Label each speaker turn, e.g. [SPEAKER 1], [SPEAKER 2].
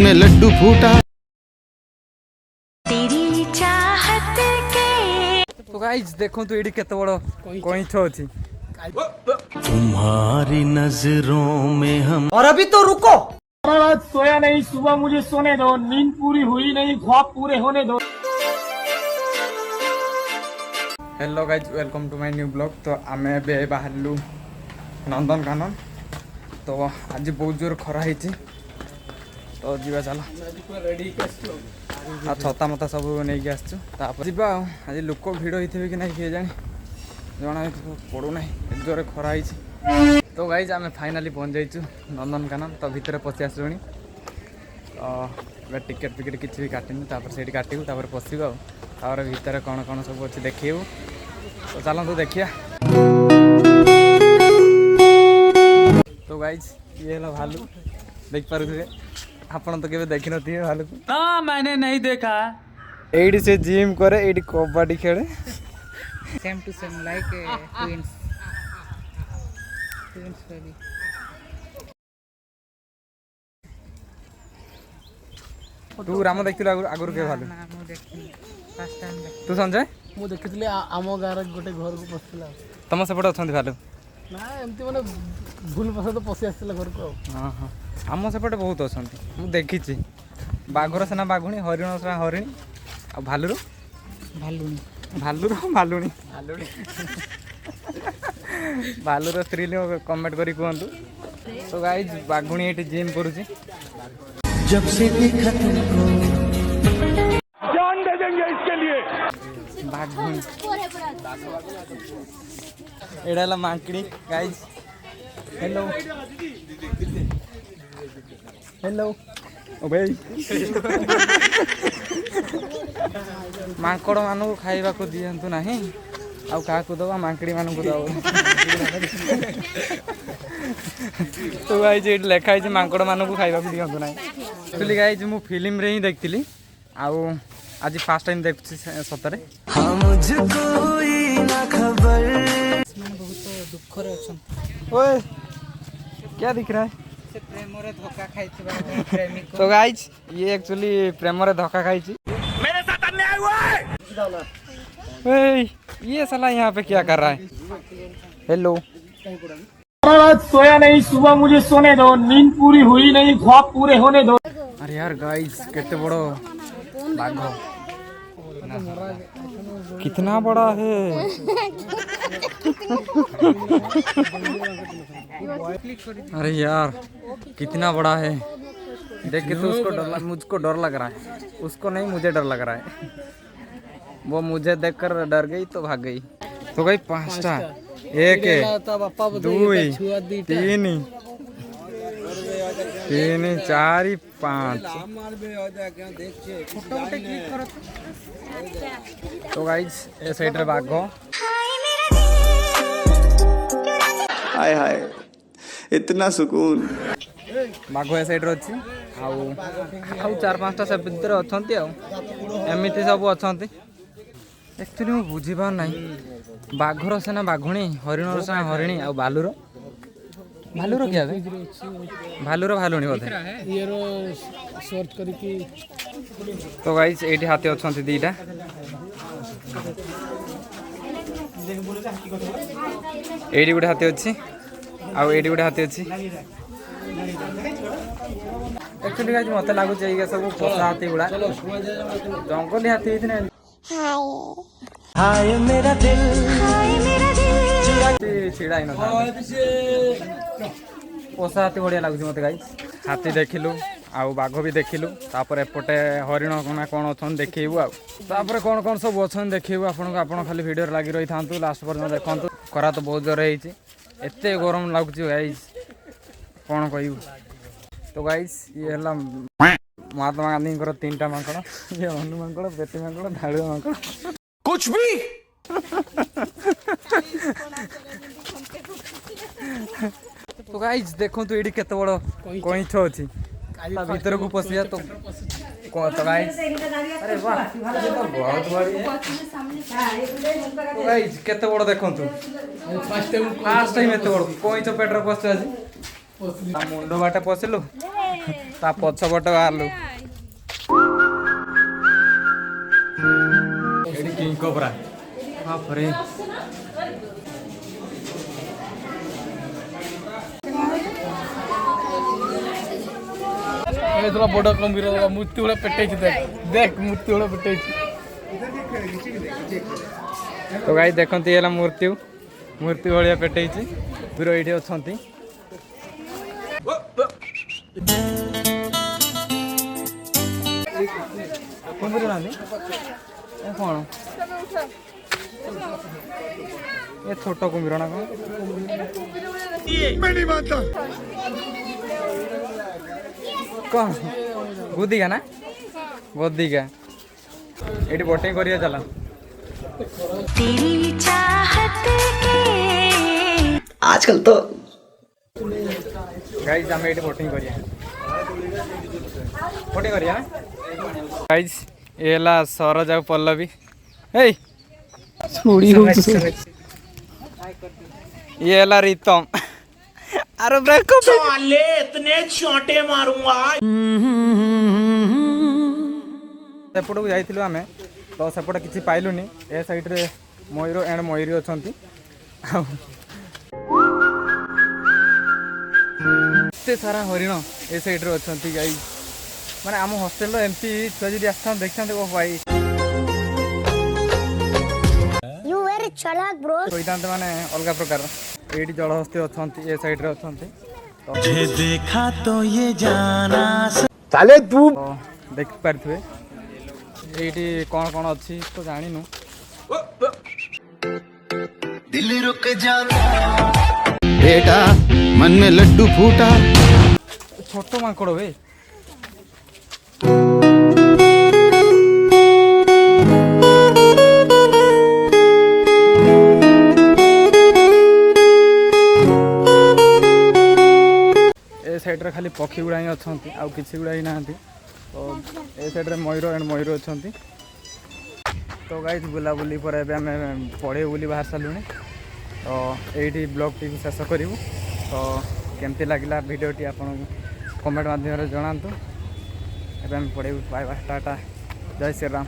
[SPEAKER 1] में लड्डू फूटा।
[SPEAKER 2] तेरी चाहत के
[SPEAKER 3] तो गाइस देखो तो एडी केते बड़ कइछ अछि।
[SPEAKER 1] तुम्हारी नजरों में हम।
[SPEAKER 3] और अभी तो रुको।
[SPEAKER 4] रात सोया नहीं, सुबह मुझे सोने दो, नींद पूरी हुई नहीं, ख्वाब पूरे होने दो।
[SPEAKER 3] Hello guys, welcome to my new blog. तो आम ए बाहरलु नंदनकानन। तो आज बहुत जोर खरा होती तो जीवा चलो आ छता मता सब नहीं आसपर जा। आज लोक भिड़ होते कि नहीं किए जाए जना पड़ूना जोर खरा होती। तो गाइज आम फाइनाली पहुँच जाइचु नंदनकानन। तो भितर पशि आसलुणी। तो टिकेट फिकेट किसी भी काटिनी से काटू पशु आर भितर कौन कौन सब अच्छे देखू। तो चलतु देखिया। तो गाइज ये है भालू देख पारे आपन तो केवे देखि नथि भालू को।
[SPEAKER 4] हाँ, मैंने नहीं देखा।
[SPEAKER 3] एडी से जिम करे, एडी कबड्डी खेले।
[SPEAKER 5] Same to same like twins baby.
[SPEAKER 3] तू राम देखिलु आगुर के भालू?
[SPEAKER 5] ना मु देखि फर्स्ट टाइम देख।
[SPEAKER 3] तू संजय
[SPEAKER 4] मु देखिଥିଲି आम गार गोटे घर को पसिला।
[SPEAKER 3] तम सेपटे अछंती भालू?
[SPEAKER 4] ना एमती माने भूल पसंद पसि आसिला घर को।
[SPEAKER 3] हां हां आम सेपटे बहुत अछंती मु देखिछि। बाघर सेना बाघुणी, हरिण सेना हरिणी, आ भालुर
[SPEAKER 5] भालुनी
[SPEAKER 3] भालुर भालुणी भालुणी भालुर स्त्री लोग कमेंट करी कहतु। तो गाइज बाघुणी ये जिम करुची।
[SPEAKER 1] जब से देखा तुमको
[SPEAKER 4] जान दे देंगे इसके लिए।
[SPEAKER 3] बाघुणी एड़ा मांकड़ी। गाइज हेलो हेलो ओ भाई मांकड़ मानू खाइबा को दियंतु नाही आउ का को दवा मांकड़ी मानू को दवा। तो गाइज ये लिखा है मांकड़ मानू को खाइबा को दियंतु नाही। एक्चुअली गाइज मु फिल्म रे ही देखतिली आउ आज फर्स्ट टाइम देखछि सतरे।
[SPEAKER 1] हाँ मुझको ही ना खबर।
[SPEAKER 5] माने बहुत दुख रे अछन।
[SPEAKER 3] ओए क्या दिख रहा है?
[SPEAKER 5] से प्रेम रे धोखा खाइथिबा प्रेमी को।
[SPEAKER 3] तो गाइज ये एक्चुअली प्रेम रे धोखा खाइछि।
[SPEAKER 4] मेरे साथ अन्याय हुआ है।
[SPEAKER 3] ओए ये साला यहाँ पे क्या कर रहा है? हेलो
[SPEAKER 4] रात सोया नहीं, सुबह मुझे सोने दो, नींद पूरी हुई नहीं, ख्वाब पूरे होने दो।
[SPEAKER 3] अरे यार गाइस कितने बड़ो बाघ, कितना बड़ा है। अरे यार कितना बड़ा है देख के तो उसको डर, मुझको डर लग रहा है। उसको नहीं मुझे डर लग रहा है। वो मुझे देखकर डर गई तो भाग गई। तो गई 5टा 1 2 3 3 4 5। तो गाइज ए साइड रे बाघ।
[SPEAKER 1] हाय हाय इतना सुकून।
[SPEAKER 3] बाघ ए साइड रे अछि आउ 4-5टा सब भीतर अछंती एमिति सब अछंती। एक्चुअली मु बुझी पार नहीं बाघर सेना बाघुणी, हरिण सेना हरिणी, आ भालुर भालुर क्या है? भालुर भालुणी बोधे
[SPEAKER 4] ये रो सर्च करके।
[SPEAKER 3] तो गाइस एठी हाथी अछंती दीटा। एडी गुडे हाथी अछि आ एडी गुडे हाथी अछि। एक्चुअली गाइस मते लागु छै ये सब पोसा हाथी गुडा जंगली हाथी इतने।
[SPEAKER 1] हाय मेरा दिल
[SPEAKER 3] छिड़ा ही ना पोसा हाथी बढ़िया लगुच मत। गाइस हाथी देखिलु आउ बाघ भी देखिलु तापर एपटे हरिण कोना कौन अछन देखिबु आ तापर कौन कौन सब अछन देखिबु। आपन खाली वीडियो रे लागी रही थांतु लास्ट पर्यंत देखंतु। करा तो बहुत जोर हेछि, एते गरम लागुच गाइस कौन कहू। तो गाइस ये हला महात्मा गांधी को 3टा मांकड़, ये हनु मांकड़, बेटी मांकड़, धाड़ू मांकड़,
[SPEAKER 1] कुछ भी।
[SPEAKER 3] तो गाइस देखो तो एडी केते बड़ कइछ अछि भीतर को पसि जा। तो गाइस अरे वाह ये तो बहुत बढ़िया। तो गाइस केते बड़ देखंतु फास्ट टाइम एते बड़ कइछ पेटर पसि अछि मुंडो बाटे पसिलु ତା ପଛପଟେ ବାହାରିଲୁ ଏଠି କିଙ୍ଗ କୋବ୍ରା ବାପରେ ଏଥର ବଡ଼ କୁମ୍ଭୀର ମୂର୍ତ୍ତି ଭଳିଆ ପେଟେଇଛି ଦେଖ ମୂର୍ତ୍ତି ଭଳିଆ ପେଟେଇଛି ତ ଗାଈ ଦେଖନ୍ତି ହେଲା ମୂର୍ତ୍ତି ଭଳିଆ ପେଟେଇଛି କୁମ୍ଭୀର ଏଇଠି ଅଛନ୍ତି କୁମ୍ଭୀର ନାହାନ୍ତି କ'ଣ ଏ ଛୋଟ କୁମ୍ଭୀର ନା କ'ଣ କ'ଣ ଗୋଦିକା ନା ଗୋଦିକା ଏଇଠି ବୋଟିଂ କରିବା ଚାଲ
[SPEAKER 2] तेरी चाहत के
[SPEAKER 1] आजकल तो
[SPEAKER 3] गाइस ଆମେ ଏଇଠି ବୋଟିଂ କରିବା ଗାଇସ୍ ଏ ହେଲା ସରୋଜ ଆଉ ପଲ୍ଲବୀ ଏଇ ये ହେଲା ରିତମ ଆରେ ବ୍ରେକଅପ୍
[SPEAKER 4] साले इतने छोटे मारूंगा
[SPEAKER 3] ସେପଟକୁ ଯାଇଥିଲୁ ଆମେ ତ ସେପଟେ କିଛି ପାଇଲୁନି ଏ ସାଇଡ଼ରେ ମୟୂର ଏଣ୍ଡ ମୟୂରୀ ଅଛନ୍ତି ଆଉ ଏତେ ସାରା ହରିଣ ଏ ସାଇଡ଼ରେ ଅଛନ୍ତି ଗାଈ ମାନେ ଆମ ହଷ୍ଟେଲର ଏମିତି ଛୁଆ ଯଦି ଆସିଥାନ୍ତି ଦେଖିଥାନ୍ତି ଓ ଭାଇ କହିଥାନ୍ତେ ମାନେ ଅଲଗା ପ୍ରକାର ଏଇଠି ଜଳହସ୍ତି ଅଛନ୍ତି ଏ ସାଇଡ଼ରେ ଅଛନ୍ତି
[SPEAKER 1] देखा तो ये जाना
[SPEAKER 4] साले तू
[SPEAKER 3] ତ ଦେଖିପାରିଥିବେ ଏଇଠି କ'ଣ କ'ଣ ଅଛି ତ ଜାଣିନୁ
[SPEAKER 1] दिल रुक जा बेटा मन में लड्डू फूटा
[SPEAKER 3] ଛୋଟ ମାଙ୍କଡ଼ ବେ ଏ ସାଇଡ଼ରେ ଖାଲି ପକ୍ଷୀ ଗୁଡ଼ା ହିଁ ଅଛନ୍ତି ଆଉ କିଛି ଗୁଡ଼ା ହିଁ ନାହାନ୍ତି ତ ଏ ସାଇଡ଼ରେ ମୟୂର ଏଣ୍ଡ ମୟୂର ଅଛନ୍ତି ତ ଗାଇସ୍ ବୁଲାବୁଲି ପରେ ଏବେ ଆମେ ପଢ଼େଇବୁ ବୋଲି ବାହାରି ସାରିଲୁଣି ତ ଏଇଠି ବ୍ଲଗ୍ଟିକୁ ଶେଷ କରିବୁ ତ କେମିତି ଲାଗିଲା ଭିଡ଼ିଓଟି ଆପଣଙ୍କୁ କମେଣ୍ଟ ମାଧ୍ୟମରେ ଜଣାନ୍ତୁ ଏବେ ଆମେ ପଢ଼େଇବୁ ବାଏ ବାଏ ଟାଟା ଜୟ ଶ୍ରୀରାମ